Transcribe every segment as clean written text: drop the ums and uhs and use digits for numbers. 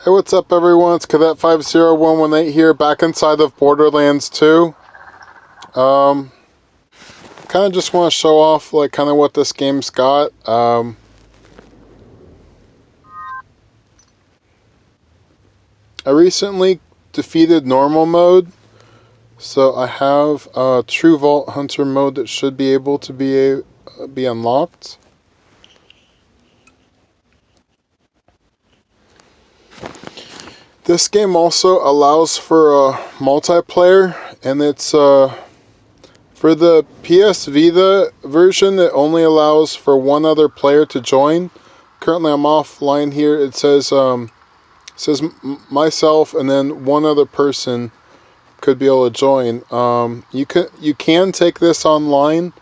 Hey, what's up everyone? It's Cadet50118 here, back inside of Borderlands 2. Kind of just want to show off like kind of what this game's got. I recently defeated normal mode, so I have true Vault Hunter mode that should be able to be unlocked. This game also allows for multiplayer, and it's for the PS Vita version. It only allows for one other player to join. Currently, I'm offline here. It says myself, and then one other person could be able to join. You can take this online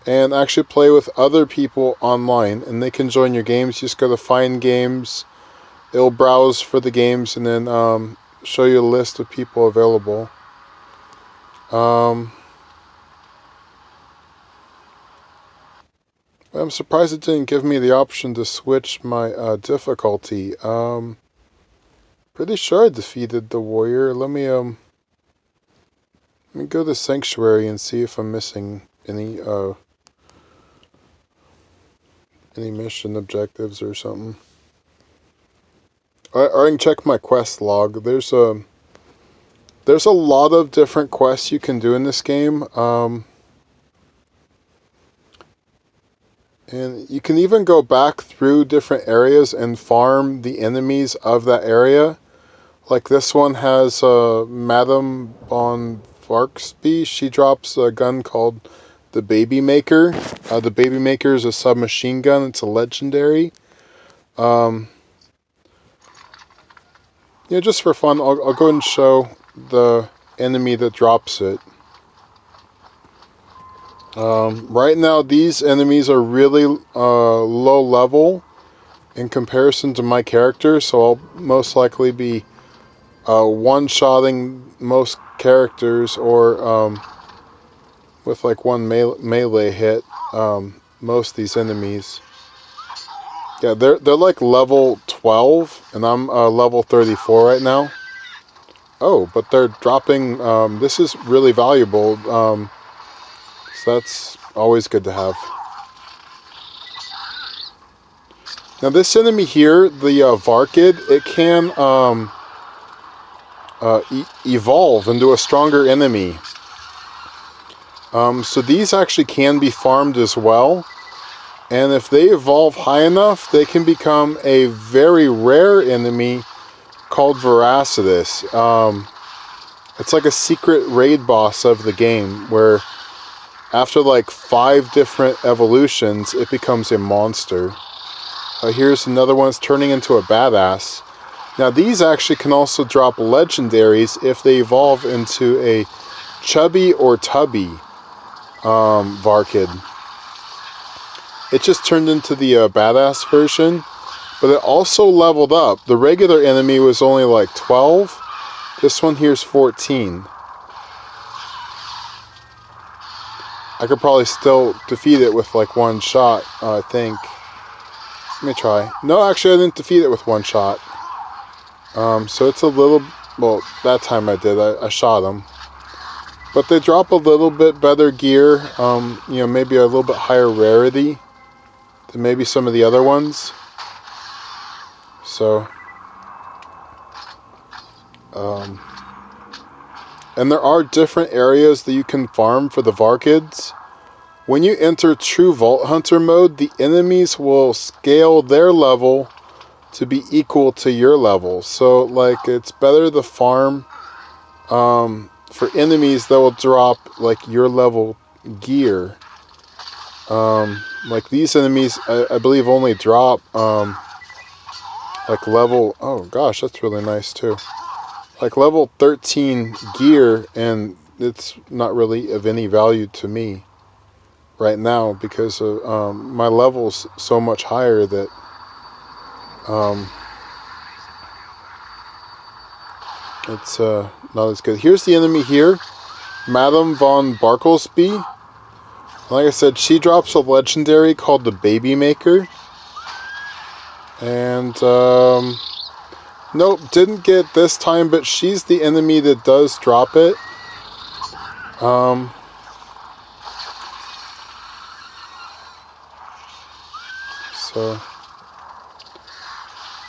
and actually play with other people online, and they can join your games. You just go to Find Games. It'll browse for the games and then show you a list of people available. I'm surprised it didn't give me the option to switch my difficulty. Pretty sure I defeated the warrior. Let me go to Sanctuary and see if I'm missing any mission objectives or something. Or I can check my quest log. There's a lot of different quests you can do in this game. And you can even go back through different areas and farm the enemies of that area. Like this one has Madame von Bartlesby. She drops a gun called the Baby Maker. The Baby Maker is a submachine gun. It's a legendary. Yeah, just for fun, I'll go ahead and show the enemy that drops it. Right now, these enemies are really low level in comparison to my character, so I'll most likely be one-shotting most characters, or with like one melee hit, most of these enemies. Yeah, they're like level 12, and I'm level 34 right now. Oh, but they're dropping, this is really valuable, so that's always good to have. Now this enemy here, the Varkid, it can evolve into a stronger enemy. So these actually can be farmed as well. And if they evolve high enough, they can become a very rare enemy called Veracitus. It's like a secret raid boss of the game, where after like 5 different evolutions, it becomes a monster. Here's another one that's turning into a badass. Now these actually can also drop legendaries if they evolve into a chubby or tubby Varkid. It just turned into the badass version, but it also leveled up. The regular enemy was only like 12. This one here's 14. I could probably still defeat it with like one shot, I think. Let me try. No, actually I didn't defeat it with one shot. So it's a little, well, that time I did. I shot him. But they drop a little bit better gear, you know, maybe a little bit higher rarity than maybe some of the other ones. So and there are different areas that you can farm for the Varkids. When you enter true Vault Hunter mode, the enemies will scale their level to be equal to your level. So like it's better to farm for enemies that will drop like your level gear. Like these enemies, I believe only drop like level, oh gosh, that's really nice too, like level 13 gear, and it's not really of any value to me right now because of, my level's so much higher that it's not as good. Here's the enemy here, Madame von Bartlesby. Like I said, she drops a legendary called the Baby Maker. And Nope, didn't get this time, but she's the enemy that does drop it. So,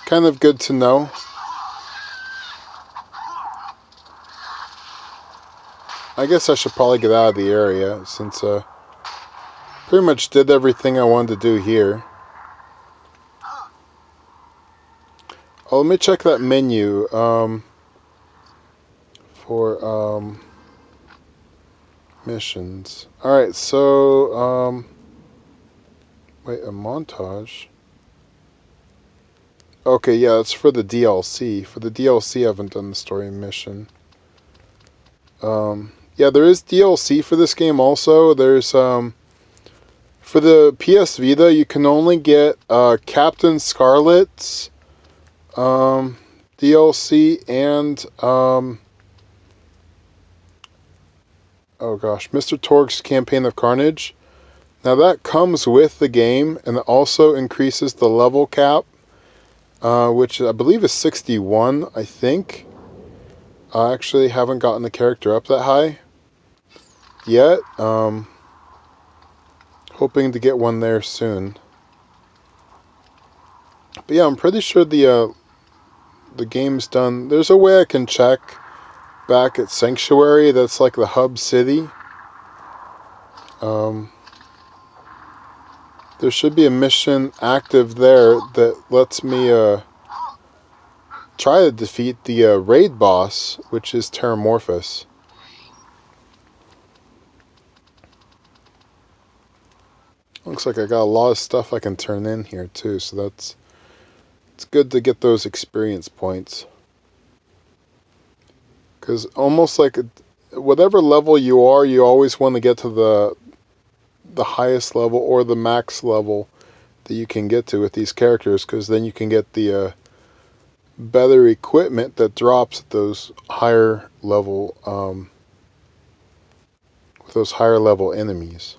kind of good to know. I guess I should probably get out of the area since pretty much did everything I wanted to do here. Oh, let me check that menu for missions. Alright, so wait, a montage? Okay, yeah, that's for the DLC. For the DLC, I haven't done the story mission. Yeah, there is DLC for this game also. There's, for the PS Vita, you can only get Captain Scarlet's DLC and, oh gosh, Mr. Torgue's Campaign of Carnage. Now that comes with the game, and it also increases the level cap, which I believe is 61, I think. I actually haven't gotten the character up that high yet. Hoping to get one there soon. But yeah, I'm pretty sure the game's done. There's a way I can check back at Sanctuary. That's like the hub city. There should be a mission active there that lets me try to defeat the raid boss, which is Terramorphous. Looks like I got a lot of stuff I can turn in here too, so it's good to get those experience points. Because almost like whatever level you are, you always want to get to the highest level or the max level that you can get to with these characters, because then you can get the better equipment that drops at those higher level with those higher level enemies.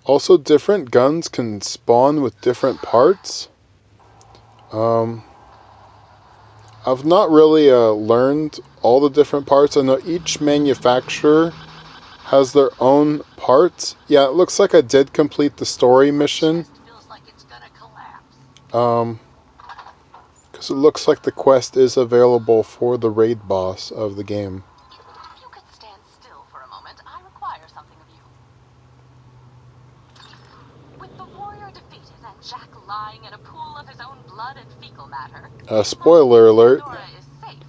Also, different guns can spawn with different parts. I've not really learned all the different parts. I know each manufacturer has their own parts. Yeah, it looks like I did complete the story mission. Because it looks like the quest is available for the raid boss of the game. If you could stand still for a moment, I require something of you. With the warrior defeated and Jack lying in a pool of his own blood and fecal matter, Spoiler alert. Pandora is safe.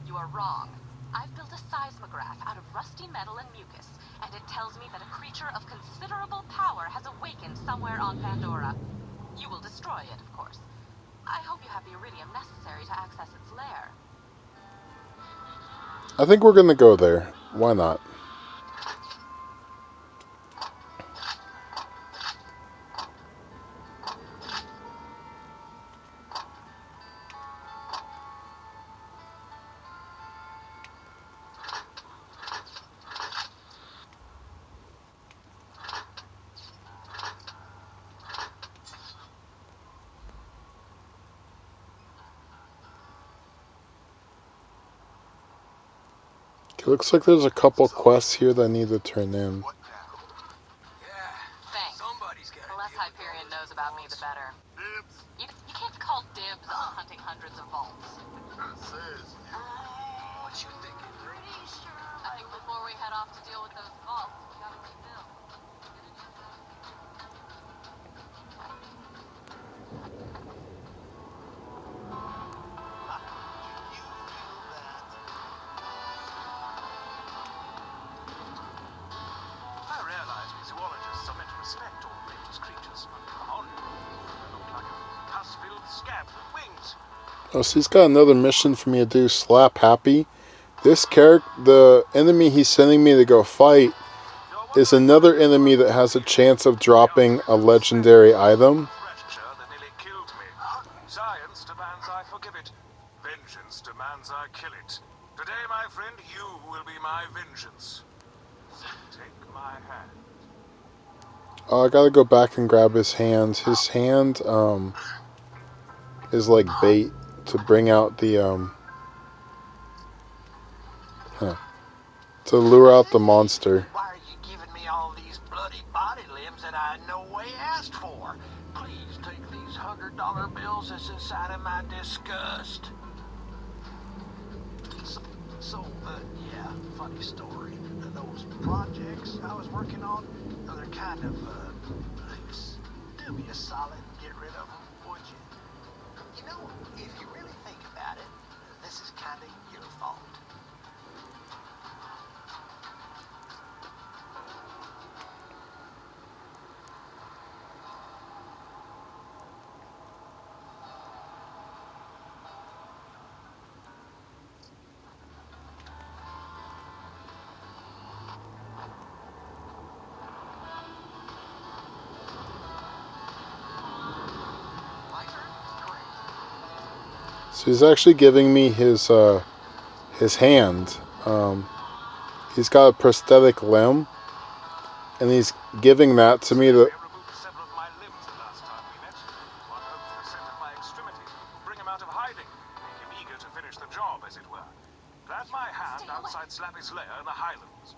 You are wrong. I've built a seismograph out of rusty metal and mucus, and it tells me that a creature of considerable power has awakened somewhere on Pandora. You will destroy it, of course. I hope you have the iridium necessary to access its lair. I think we're gonna go there. Why not? It looks like there's a couple quests here that I need to turn in. Thanks. The less Hyperion knows about me, the better. You can't call dibs on hunting hundreds of vaults. What you thinking? I think before we head off to deal with those vaults, we gotta rebuild. I realize we zoologists are meant to respect all dangerous creatures, but come on, they look like a pus-filled scab with wings. Oh, so he's got another mission for me to do. Slap Happy. This character, the enemy he's sending me to go fight, is another enemy that has a chance of dropping a legendary item. That nearly killed me. Science demands I forgive it. Vengeance demands I kill it. Today, my friend, you will be my vengeance. So take my hand. Oh, I gotta go back and grab his hand. His hand is like bait to bring out the to lure out the monster. Why are you giving me all these bloody body limbs that I in no way asked for? Please take these $100 bills as a sign of my disgust. Yeah, funny story. Those projects I was working on, they're kind of, do me a solid and get rid of them, would you? You know, if you really think about it, this is kind of your fault. So he's actually giving me his hand. He's got a prosthetic limb, and he's giving that to me to. I removed several of my limbs the last time we met. One hoped the scent of my extremities would bring him out of hiding, make him eager to finish the job, as it were. Plant my hand outside Slappy's lair in the Highlands.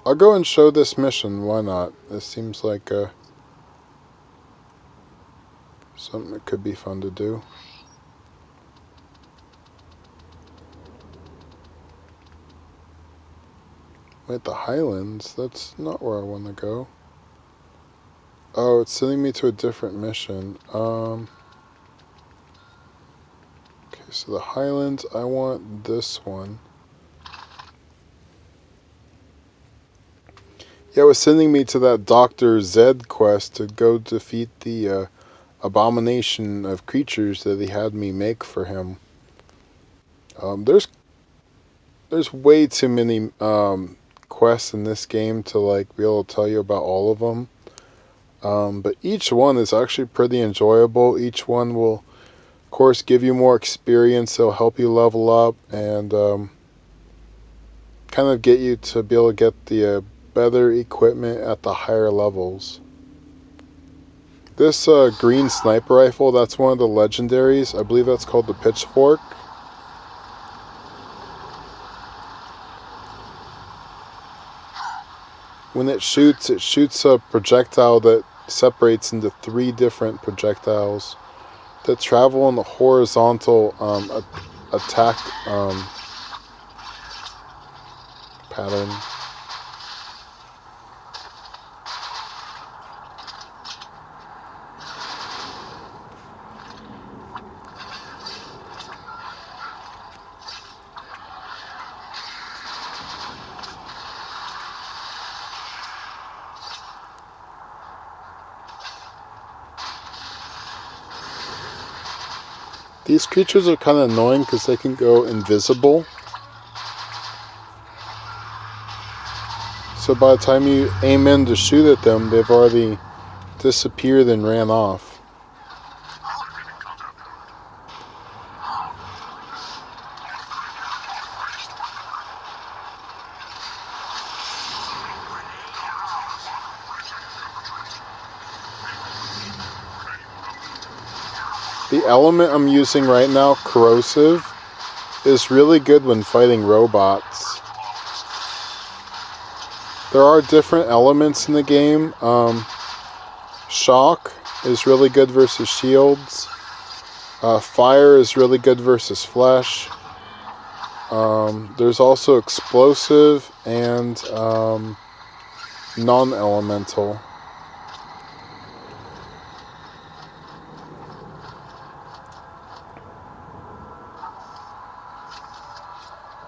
I'll go and show this mission. Why not? This seems like something that could be fun to do. Wait, the Highlands? That's not where I want to go. Oh, it's sending me to a different mission. Okay, so the Highlands, I want this one. Yeah, it was sending me to that Dr. Zed quest to go defeat the abomination of creatures that he had me make for him. There's way too many quests in this game to like be able to tell you about all of them. But each one is actually pretty enjoyable. Each one will, of course, give you more experience. It'll help you level up and kind of get you to be able to get the better equipment at the higher levels. This green sniper rifle, that's one of the legendaries. I believe that's called the Pitchfork. When it shoots a projectile that separates into 3 different projectiles that travel in the horizontal attack pattern. These creatures are kind of annoying because they can go invisible. So by the time you aim in to shoot at them, they've already disappeared and ran off. The element I'm using right now, corrosive, is really good when fighting robots. There are different elements in the game. Shock is really good versus shields. Fire is really good versus flesh. There's also explosive and non-elemental.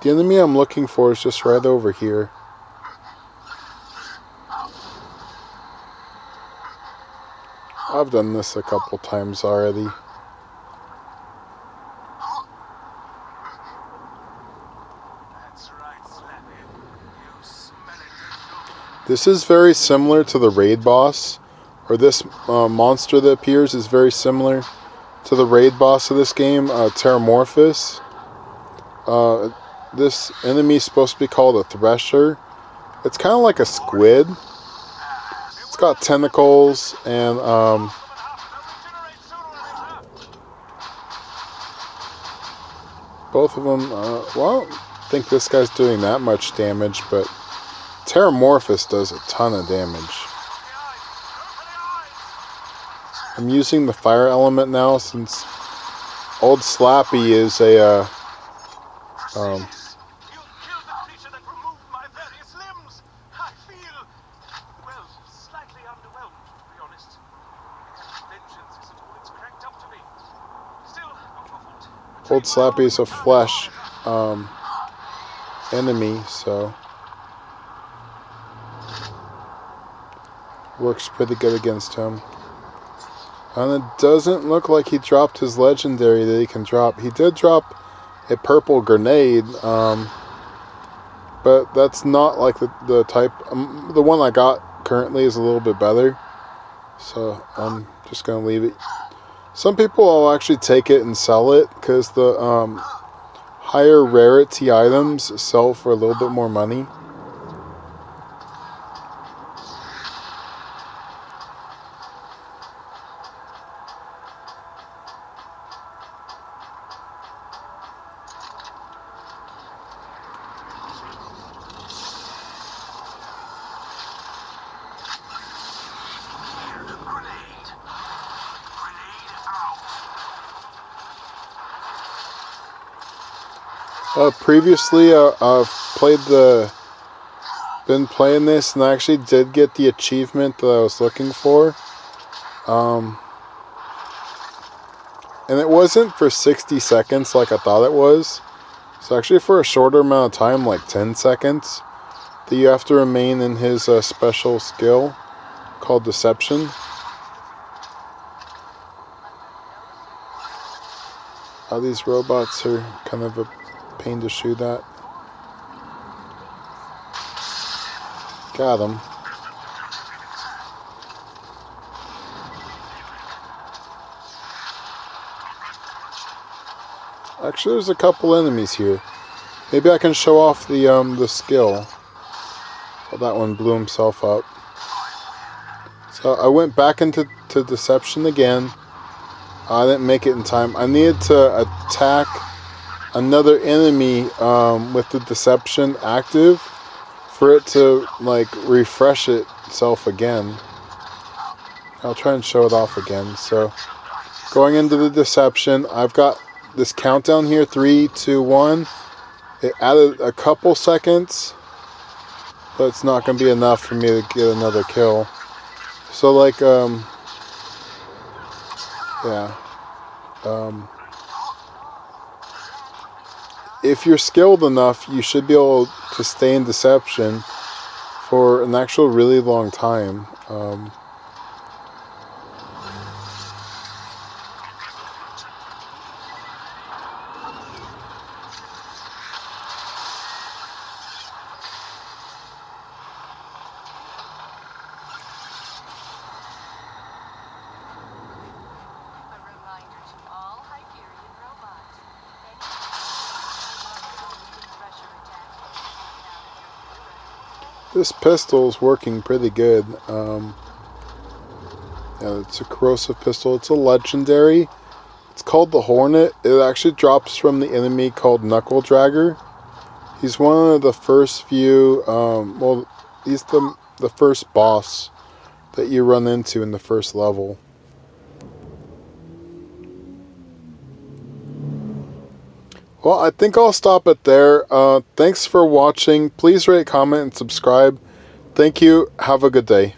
The enemy I'm looking for is just right over here. I've done this a couple times already. That's right, Slappy. You smell it. This is very similar to the raid boss, or this monster that appears is very similar to the raid boss of this game, Terramorphous. This enemy is supposed to be called a Thresher. It's kind of like a squid. got tentacles and both of them. Well, I don't think this guy's doing that much damage, but Terramorphous does a ton of damage. I'm using the fire element now since old Slappy is a You killed the creature that removed my various limbs. I feel, well, slightly underwhelmed, to be honest. Vengeance isn't all it's cracked up to be. Still, not your fault. old Slappy is a flesh enemy, so works pretty good against him. And it doesn't look like he dropped his legendary that he can drop. He did drop a purple grenade, but that's not like the type. The one I got currently is a little bit better, so I'm just gonna leave it. Some people will actually take it and sell it because the higher rarity items sell for a little bit more money. Previously, I've been playing this, and I actually did get the achievement that I was looking for. And it wasn't for 60 seconds like I thought it was. It's actually for a shorter amount of time, like 10 seconds, that you have to remain in his special skill called Deception. These robots are kind of a pain to shoot at. Got him. Actually, there's a couple enemies here. Maybe I can show off the skill. Well, that one blew himself up. So I went back into Deception again. I didn't make it in time. I needed to attack another enemy with the Deception active for it to like refresh itself again. I'll try and show it off again. So going into the Deception, I've got this countdown here, 3, 2, 1. It added a couple seconds, but it's not going to be enough for me to get another kill. So like if you're skilled enough, you should be able to stay in Deception for an actual really long time. This pistol is working pretty good. Yeah, it's a corrosive pistol. It's a legendary. It's called the Hornet. It actually drops from the enemy called Knuckle Dragger. He's one of the first few. Well, he's the first boss that you run into in the first level. Well, I think I'll stop it there. Thanks for watching. Please rate, comment, and subscribe. Thank you. Have a good day.